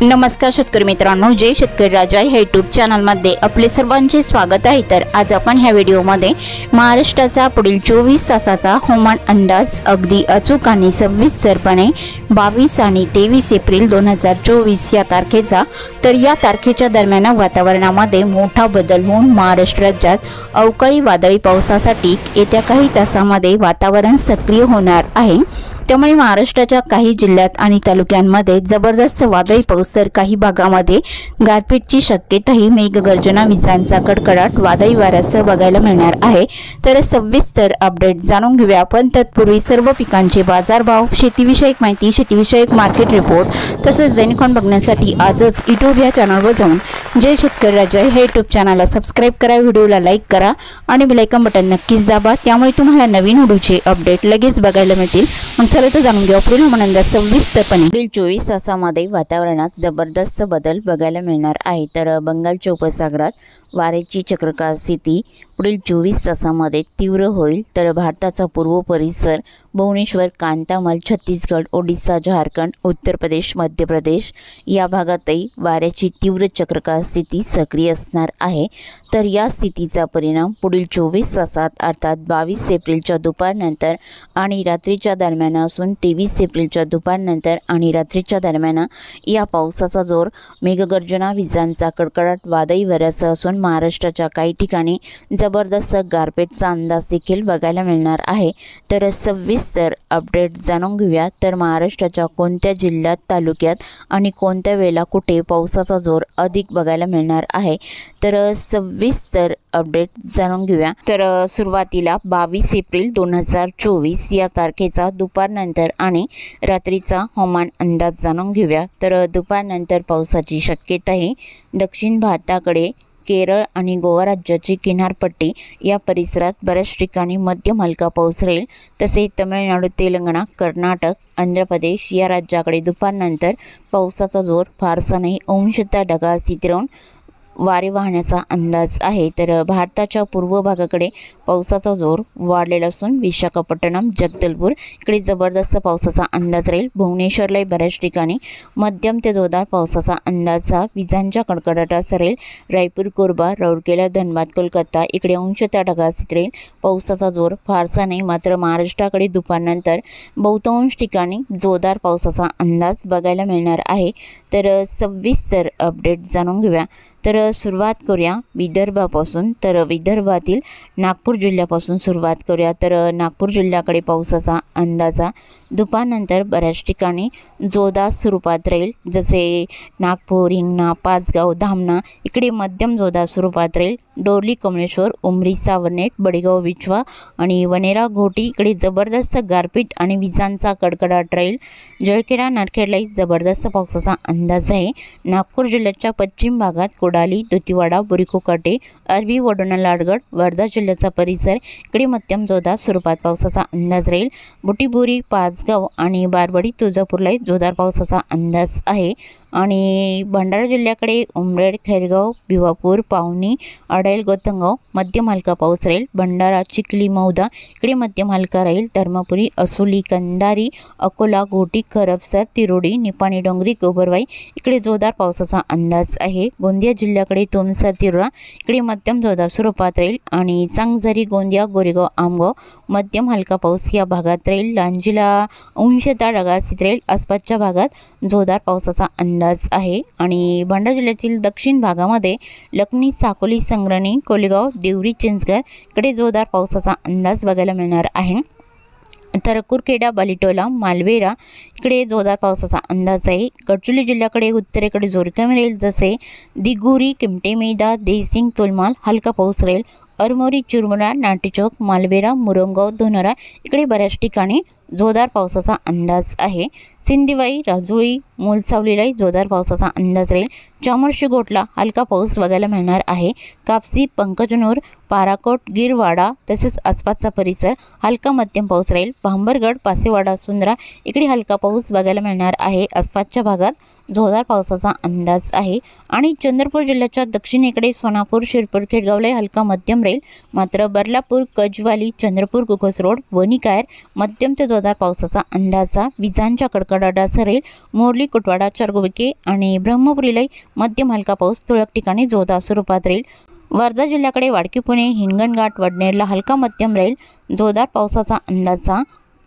नमस्कार शेतकरी मित्रांनो, जय शेतकरी राजा ह्या यूट्यूब चॅनलमध्ये आपले सर्वांचे स्वागत आहे। तर आज आपण ह्या व्हिडिओमध्ये महाराष्ट्राचा पुढील 24 तासाचा हवामान अंदाज अगदी अचूक आणि सविस्तरपणे 22 आणि 23 एप्रिल 2024 या तारखेचा, तर या तारखेच्या दरम्यान वातावरणामध्ये मोठा बदल होऊन महाराष्ट्र राज्यात अवकाळी वादळी पावसासाठी येत्या काही तासांमध्ये वातावरण सक्रिय होणार आहे। त्यामुळे महाराष्ट्राच्या काही जिल्ह्यात आणि तालुक्यांमध्ये जबरदस्त वादळी पाऊस, तर काही भागामध्ये गारपीटची शक्यताही, मेघगर्जना, विजांचा कडकडाट, वादळी वाऱ्यासह बघायला मिळणार आहे। तर सविस्तर अपडेट जाणून घेऊया। पण तत्पूर्वी सर्व पिकांचे बाजारभाव, शेतीविषयक माहिती, शेतीविषयक मार्केट रिपोर्ट तसेच दैनिकॉन बघण्यासाठी आजच यूट्यूब या चॅनलवर जाऊन जय शेतकरी राजा हे यूट्यूब चॅनलला सबस्क्राइब करा, व्हिडिओला लाईक करा आणि बेल आयकॉन बटन नक्कीच दाबा, त्यामुळे तुम्हाला नवीन व्हिडिओचे अपडेट लगेच बघायला मिळतील। चला तर जाणून घेऊ पुढील हवामान सविस्तरपणे। पुढील 24 तासांमध्ये वातावरणात जबरदस्त बदल बघायला मिळणार आहे। तर बंगालच्या उपसागरात वाऱ्याची चक्रवात स्थिती पुढील 24 तासांमध्ये तीव्र होईल। तर भारताचा पूर्व परिसर भुवनेश्वर, कांतामाल, छत्तीसगड, ओडिशा, झारखंड, उत्तर प्रदेश, मध्य प्रदेश या भागातही वाऱ्याची तीव्र चक्रवात स्थिती सक्रिय असणार आहे। तर या स्थितीचा परिणाम पुढील 24 तासात अर्थात 22 एप्रिलच्या दुपारनंतर आणि रात्रीच्या दरम्यान असून 23 एप्रिलच्या दुपारनंतर आणि रात्रीच्या दरम्यान या पावसाचा जोर, मेघगर्जना, विजांचा कडकडाट, वादळी वाऱ्यासह असून महाराष्ट्राच्या काही ठिकाणी जबरदस्त गारपीटचा अंदाज देखील बघायला मिळणार आहे। तर सविस्तर अपडेट जाणून घेऊया। तर महाराष्ट्राच्या कोणत्या जिल्ह्यात, तालुक्यात आणि कोणत्या वेळेला कुठे पावसाचा जोर अधिक बघायला मिळणार आहे, तर सविस्तर अपडेट जाणून घेऊया। तर सुरुवातीला 22 एप्रिल 2024 या तारखेचा दुपारनंतर आणि रात्रीचा हवामान अंदाज जाणून घेऊया। तर दुपारनंतर पावसाची शक्यताही दक्षिण भारताकडे, केरळ आणि गोवा राज्याची किनारपट्टी या परिसरात बऱ्याच ठिकाणी मध्यम हलका पाऊस राहील। तसेच तमिळनाडू, तेलंगणा, कर्नाटक, आंध्र प्रदेश या राज्याकडे दुपारनंतर पावसाचा जोर फारसा नाही, अंशतः ढगाळ स्थिती राहून वारे वाहण्याचा अंदाज आहे। तर भारताच्या पूर्व भागाकडे पावसाचा जोर वाढलेला असून विशाखापट्टणम, जगदलपूर इकडे जबरदस्त पावसाचा अंदाज राहील। भुवनेश्वरलाही बऱ्याच ठिकाणी मध्यम ते जोरदार पावसाचा अंदाज हा विजांच्या कडकडाटासह राहील। रायपूर, कोरबा, राऊरकेला, धनबाद, कोलकाता इकडे अंशतः ढगाळ स्थिती राहील। पावसाचा जोर फारसा नाही, मात्र महाराष्ट्राकडे दुपारनंतर बहुतांश ठिकाणी जोरदार पावसाचा अंदाज बघायला मिळणार आहे। तर सविस्तर अपडेट जाणून घेऊया। तर सुरुवात करूया विदर्भापासून। तर विदर्भातील नागपूर जिल्ह्यापासून सुरुवात करूया। तर नागपूर जिल्ह्याकडे पावसाचा अंदाजा दुपारनंतर बऱ्याच ठिकाणी जोरदार स्वरूपात राहील। जसे नागपूर, हिंगणा, पाचगाव, धामणा इकडे मध्यम जोरदार स्वरूपात राहील। डोरली, कमळेश्वर, उमरी, सावर्णेट, बडेगाव, विचवा आणि वनेरा, घोटी इकडे जबरदस्त गारपीट आणि विजांचा कडकडाट राहील। जळखेडा, नरखेडलाही जबरदस्त पावसाचा अंदाज आहे। नागपूर जिल्ह्याच्या पश्चिम भागात कोडाली, दुतिवाडा, बुरिकोकाटे, अरबी, वडोणा, लाडगड, वर्धा जिल्ह्याचा परिसर इकडे मध्यम जोरदार स्वरूपात पावसाचा अंदाज राहील। बुटीबोरी, पाचगाव आणि बारवाडी, तुळजापूरलाही जोरदार पावसाचा अंदाज आहे। आणि भंडारा जिल्ह्याकडे उमरेड, खैरगाव, भिवापूर, पावनी, अडैल, गोतंगाव मध्यम हलका पाऊस राहील। भंडारा, चिखली, मौदा इकडे मध्यम हलका राहील। धर्मपुरी, असोली, कंधारी, अकोला, घोटी, खरबसर, तिरोडी, निपाणी, डोंगरी, गोबरवाई इकडे जोरदार पावसाचा अंदाज आहे। गोंदिया जिल्ह्याकडे तुमसर, तिरोडा इकडे मध्यम जोरदार स्वरूपात राहील। आणि चांगझरी, गोंदिया, गोरेगाव, आमगाव मध्यम हलका पाऊस या भागात राहील। लांजीला अंशतः ढगाळ स्थिती राहील। आसपासच्या भागात जोरदार पावसाचा अंदाज आहे। आणि भंडारा जिल्ह्यातील दक्षिण भागामध्ये लखनी, साकोली, संग्रणी, कोलेगाव, देवरी, चिंचगड इकडे जोरदार पावसाचा अंदाज बघायला मिळणार आहे। तर कुरखेडा, बालिटोला, मालवेरा इकडे जोरदार पावसाचा अंदाज आहे। गडचिरोली जिल्ह्याकडे उत्तरेकडे जोर कमी राहील। जसे दिगुरी, किमटेमेदा, देसिंग, तोलमाल हलका पाऊस राहील। अरमोरी, चिरमुरा, नाटेचौक, मालवेरा, मुरमगाव, धोनरा इकडे बऱ्याच ठिकाणी जोरदार पावसाचा अंदाज आहे। सिंदिवाई, राजुरी, मुलसावलीलाही जोरदार पावसाचा अंदाज राहील। चामोर्शी-घोटला हलका पाऊस बघायला मिळणार आहे। कापसी, पंकजनूर, पाराकोट, गिरवाडा तसेच आसपासचा परिसर हलका मध्यम पाऊस राहील। भांबरगड, पासेवाडा, सुंदरा इकडे हलका पाऊस बघायला मिळणार आहे। आसपासच्या भागात जोरदार पावसाचा अंदाज आहे। आणि चंद्रपूर जिल्ह्याच्या दक्षिणेकडे सोनापूर, शिरपूर, खेडगावलाही हलका मध्यम राहील। मात्र बर्लापूर, कजवाली, चंद्रपूर, कुकस रोड, वणीकायर मध्यम ते जोरदार जोरदार पावसाचा अंदाजा, विजांच्या कडकडाटासह मोरली, कुटवाडा, चरगुविके आणि ब्रह्मपुरीला मध्यम हलका पाऊस तुरळक ठिकाणी जोरदार स्वरूपात राहील। वर्धा जिल्ह्याकडे वाडकी, पुणे, हिंगणघाट, वडनेरला हलका मध्यम राहील। जोरदार पावसाचा अंदाजा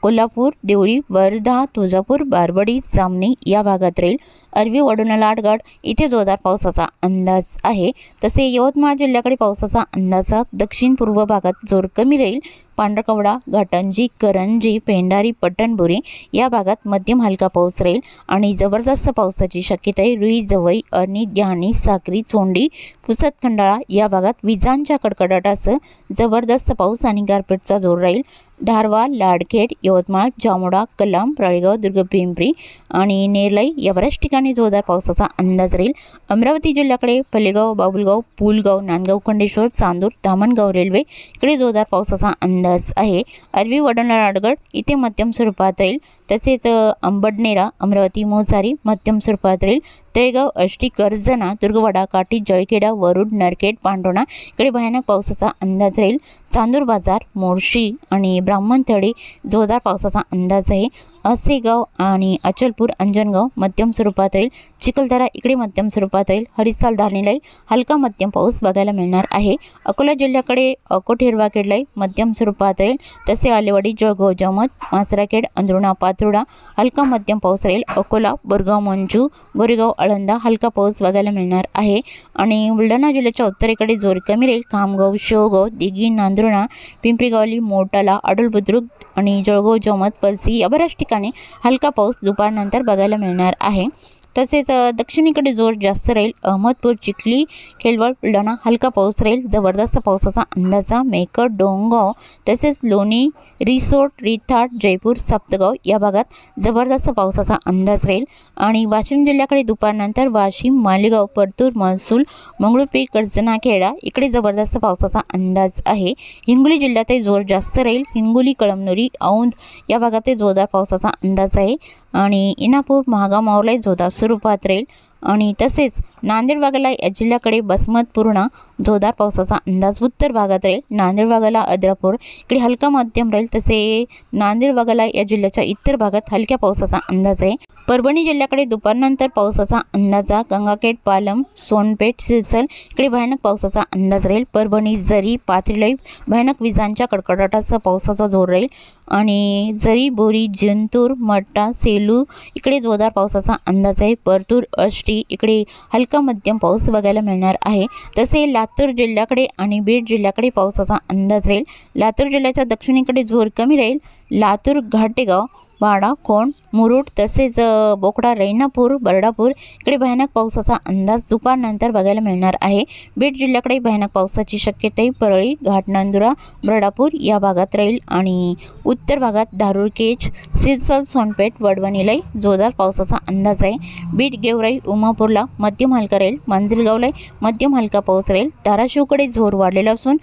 कोल्हापूर, देवळी, वर्धा, तुळजापूर, बारबडी, जामणी या भागात राहील। अरवी, वडोणा, लाडगड इथे जोरदार पावसाचा अंदाज आहे। तसे यवतमाळ जिल्ह्याकडे पावसाचा अंदाजा दक्षिण पूर्व भागात जोर कमी राहील। पांढरकवडा, घाटंजी, करंजी, पेंढारी, पट्टणबुरी या भागात मध्यम हलका पाऊस राहील आणि जबरदस्त पावसाची शक्यता आहे। रुई, जवई, अरणी, ध्यानी, साक्री, चोंडी, पुसद, खंडाळा या भागात विजांच्या कडकडाटासह जबरदस्त पाऊस आणि गारपीटचा जोर राहील। धारवा, लाडखेड, यवतमाळ, जामोडा, कलाम, राळेगाव, दुर्ग, पिंपरी आणि नेरलाई या बऱ्याच ठिकाणी जोरदार पावसाचा अंदाज राहील। अमरावती जिल्ह्याकडे पल्लेगाव, बाबुलगाव, पुलगाव, नांदगाव, खंडेश्वर, चांदूर, धामणगाव रेल्वे इकडे जोरदार पावसाचा अंदाज आहे। अरवी, वडोणा, लाडगड इथे मध्यम स्वरूपात राहील। तसेच अंबडनेरा, अमरावती, मोजारी मध्यम स्वरूपात राहील। तळेगाव, आष्टी, कर्जना, दुर्गवाडा, काठी, जळखेडा, वरुड, नरखेड, पांडोणा इकडे भयानक पावसाचा अंदाज राहील। चांदूर बाजार, मोर्शी आणि ब्राह्मणथडी जोरदार पावसाचा अंदाज आहे। असेगाव आणि अचलपूर, अंजनगाव मध्यम स्वरूपात राहील। चिखलदरा इकडे मध्यम स्वरूपात राहील। हरिसाल, धारणीलाई हलका मध्यम पाऊस बघायला मिळणार आहे। अकोला जिल्ह्याकडे अकोट, हिरवाखेडलाई मध्यम स्वरूपात राहील। तसे आलेवाडी, जळगाव, जमत, मासराखेड, अंदरुणा, पात्रोडा हलका मध्यम पाऊस राहील। अकोला, बोरगाव, मंजू, गोरेगाव, आळंदा हलका पाऊस बघायला मिळणार आहे। आणि बुलढाणा जिल्ह्याच्या उत्तरेकडे जोर कमी राहील। खामगाव, शेवगाव, दिघी, नांदुर्णा, पिंपरीगावली, मोटाला, आडोल, बुद्रुक आणि जळगाव, जमत, पलसी या बऱ्याच ठिकाणी हलका पाऊस दुपारनंतर बघायला मिळणार आहे। तसेच दक्षिणेकडे जोर जास्त राहील। अहमदपूर, चिखली, खेलवड, बुलढाणा हलका पाऊस राहील। जबरदस्त पावसाचा अंदाजा मेकर, डोंगगाव तसेच लोणी, रिसोड, रिथाड, जयपूर, सप्तगाव या भागात जबरदस्त पावसाचा अंदाज राहील। आणि वाशिम जिल्ह्याकडे दुपारनंतर वाशिम, मालेगाव, परतूर, महसूल, मंगळूरपीर, कर्जना, खेडा इकडे जबरदस्त पावसाचा अंदाज आहे। हिंगोली जिल्ह्यातही जोर जास्त राहील। हिंगोली, कळमनुरी, औंध या भागात जोरदार पावसाचा अंदाज आहे। आणि इनापूर, महागाव, मावळा जोरदार स्वरूपात राहील। आणि तसेच नांदेड भागाला या जिल्ह्याकडे बसमत, पूर्णा जोरदार पावसाचा अंदाज उत्तर भागात राहील। नांदेड भागाला अद्रापूर इकडे हलका मध्यम राहील। तसे नांदेड भागाला या जिल्ह्याच्या इतर भागात हलक्या पावसाचा अंदाज आहे। परभणी जिल्ह्याकडे दुपारनंतर पावसाचा अंदाजा गंगाखेड, पालम, सोनपेठ, सिरसल इकडे भयानक पावसाचा अंदाज राहील। परभणी, जरी, पाथरीलाई भयानक विजांच्या कडकडाटाचा पावसाचा जोर राहील। आणि जरी, बोरी, जिंतूर, मट्टा, सेलू इकडे जोरदार पावसाचा अंदाज आहे। परतूर, आष्टी इकडे हलका मध्यम पाऊस बघायला मिळणार आहे। तसे लातूर जिल्ह्याकडे आणि बीड जिल्ह्याकडे पावसाचा अंदाज राहील। लातूर जिल्ह्याच्या दक्षिणेकडे जोर कमी राहील। लातूर, घाटेगाव, वाडा, कोंड, मुरुड तसेच बोकडा, रैनापूर, बर्डापूर इकडे भयानक पावसाचा अंदाज दुपारनंतर बघायला मिळणार आहे। बीड जिल्ह्याकडे भयानक पावसाची शक्यता आहे। परळी, घाटनांदुरा, बर्डापूर या भागात राहील। आणि उत्तर भागात धारूर, केज, सिरसल, सोनपेठ, वडवणीला जोरदार पावसाचा अंदाज आहे। बीड, गेवराई, उमापूरला मध्यम हलका राहील। मांजलगावला मध्यम हलका पाऊस राहील। धाराशिवकडे जोर वाढलेला असून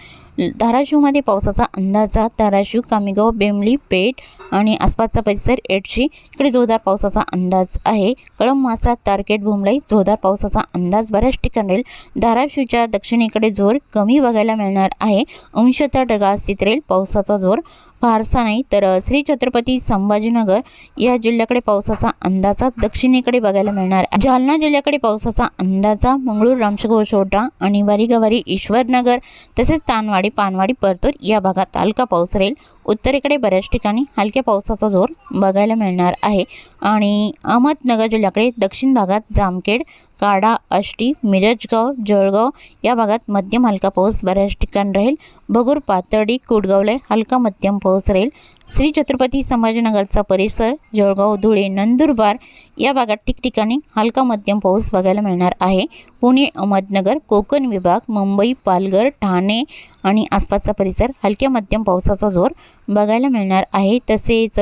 धाराशिवमध्ये पावसाचा अंदाजा धाराशिव, कामेगाव, बेमली, पेठ आणि आसपासचा परिसर, एडशी इकडे जोरदार पावसाचा अंदाज आहे। कळंब, मासा, तारकेट, भुमलाई जोरदार पावसाचा अंदाज बऱ्याच ठिकाणी राहील। धाराशिवच्या दक्षिणेकडे जोर कमी बघायला मिळणार आहे। अंशतः ढगाळ स्थित राहील। पावसाचा जोर फारसा नाही। तर श्री छत्रपती संभाजीनगर या जिल्ह्याकडे पावसाचा अंदाजा दक्षिणेकडे बघायला मिळणार आहे। जालना जिल्ह्याकडे पावसाचा अंदाजा मंगळूर, रामशेगाव, शोटा आणि वारीगवारी, ईश्वरनगर तसेच तानवाडी, पानवाडी, परतूर या भागात हलका पाऊस राहील। उत्तरेकडे बऱ्याच ठिकाणी हलक्या पावसाचा जोर बघायला मिळणार आहे। आणि अहमदनगर जिल्ह्याकडे दक्षिण भागात जामखेड, काढा, आष्टी, मिरजगाव, जळगाव या भागात मध्यम हलका पाऊस बऱ्याच ठिकाणी राहील। भगूर, पाथर्डी, कुडगावला हलका मध्यम पाऊस राहील। श्री छत्रपती संभाजीनगरचा परिसर, जळगाव, धुळे, नंदुरबार या भागात ठिकठिकाणी हलका मध्यम पाऊस बघायला मिळणार आहे। पुणे, अहमदनगर, कोकण विभाग, मुंबई, पालघर, ठाणे आणि आसपासचा परिसर हलक्या मध्यम पावसाचा जोर बघायला मिळणार आहे। तसेच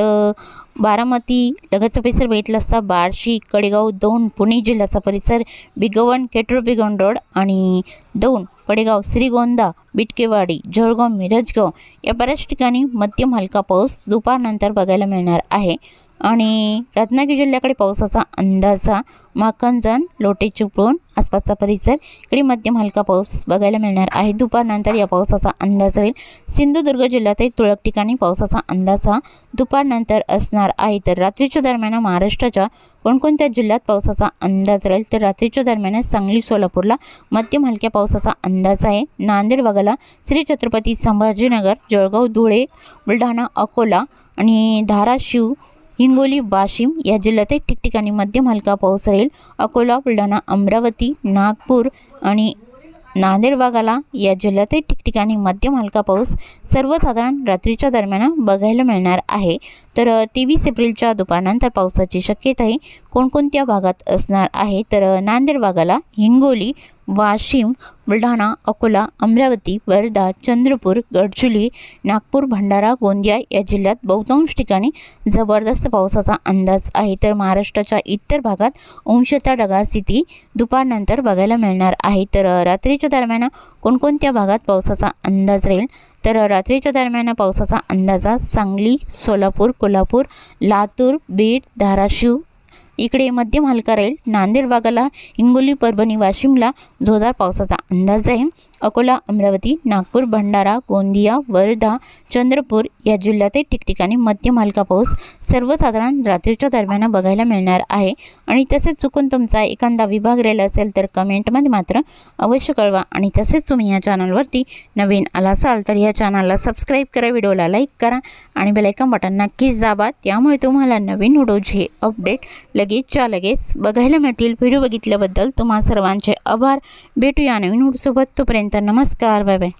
बारामती लगतचा परिसर बघितला असता बार्शी, कडेगाव, दौंड, पुणे जिल्ह्याचा परिसर, भिगवण, केटरबिगवण रोड आणि दौंड, पडेगाव, श्रीगोंदा, बिटकेवाडी, जळगाव, मिरजगाव या बऱ्याच ठिकाणी मध्यम हलका पाऊस दुपारनंतर बघायला मिळणार आहे। आणि रत्नागिरी जिल्ह्याकडे पावसाचा अंदाजा माखणजण, लोटे चिपळूण आसपासचा परिसर इकडे मध्यम हलका पाऊस बघायला मिळणार आहे। दुपारनंतर या पावसाचा अंदाज राहील। सिंधुदुर्ग जिल्ह्यातही तुरळक ठिकाणी पावसाचा अंदाजा दुपारनंतर असणार आहे। तर रात्रीच्या दरम्यान महाराष्ट्राच्या कोणकोणत्या जिल्ह्यात पावसाचा अंदाज राहील तर रात्रीच्या दरम्यान सांगली सोलापूरला मध्यम हलक्या पावसाचा अंदाज आहे। नांदेड भागाला श्री छत्रपती संभाजीनगर, जळगाव, धुळे, बुलढाणा, अकोला आणि धाराशिव, हिंगोली, वाशिम या जिल्ह्यातही ठिकठिकाणी मध्यम हलका पाऊस राहील। अकोला, बुलढाणा, अमरावती, नागपूर आणि नांदेड भागाला या जिल्ह्यातही ठिकठिकाणी मध्यम हलका पाऊस सर्वसाधारण रात्रीच्या दरम्यान बघायला मिळणार आहे। तर 23 एप्रिलच्या दुपारनंतर पावसाची शक्यताही कोणकोणत्या भागात असणार आहे तर नांदेड भागाला हिंगोली, वाशिम, बुलढाणा, अकोला, अमरावती, वर्धा, चंद्रपूर, गडचिरोली, नागपूर, भंडारा, गोंदिया या जिल्ह्यात बहुतांश ठिकाणी जबरदस्त पावसाचा अंदाज आहे। तर महाराष्ट्राच्या इतर भागात अंशतः ढगाळ स्थिती दुपारनंतर बघायला मिळणार आहे। तर रात्रीच्या दरम्यान कोणकोणत्या भागात पावसाचा अंदाज राहील तर रात्रीच्या दरम्यान पावसाचा अंदाजा सांगली, सोलापूर, कोल्हापूर, लातूर, बीड, धाराशिव इकडे मध्यम हलका राहील। नांदेड भागाला हिंगोली, परभणी, वाशिमला जोरदार पावसाचा अंदाज आहे। अकोला, अमरावती, नागपूर, भंडारा, गोंदिया, वर्धा, चंद्रपूर या जिल्ह्यातही ठिकठिकाणी मध्यम हलका पाऊस सर्वसाधारण रात्रीच्या दरम्यान बघायला मिळणार आहे। आणि तसेच चुकून तुमचा एखादा विभाग राहिला असेल तर कमेंटमध्ये मात्र अवश्य कळवा। आणि तसेच तुम्ही या चॅनलवरती नवीन आला असाल तर या चॅनलला सबस्क्राईब करा, व्हिडिओला लाईक करा आणि बेल आयकॉन बटन नक्कीच दाबा, त्यामुळे तुम्हाला नवीन व्हिडिओचे अपडेट लगेचच्या लगेच बघायला मिळतील। व्हिडिओ बघितल्याबद्दल तुम्हा सर्वांचे आभार। भेटूया नवीन व्हिडिओसोबत, तोपर्यंत नमस्कार, बाय बाय।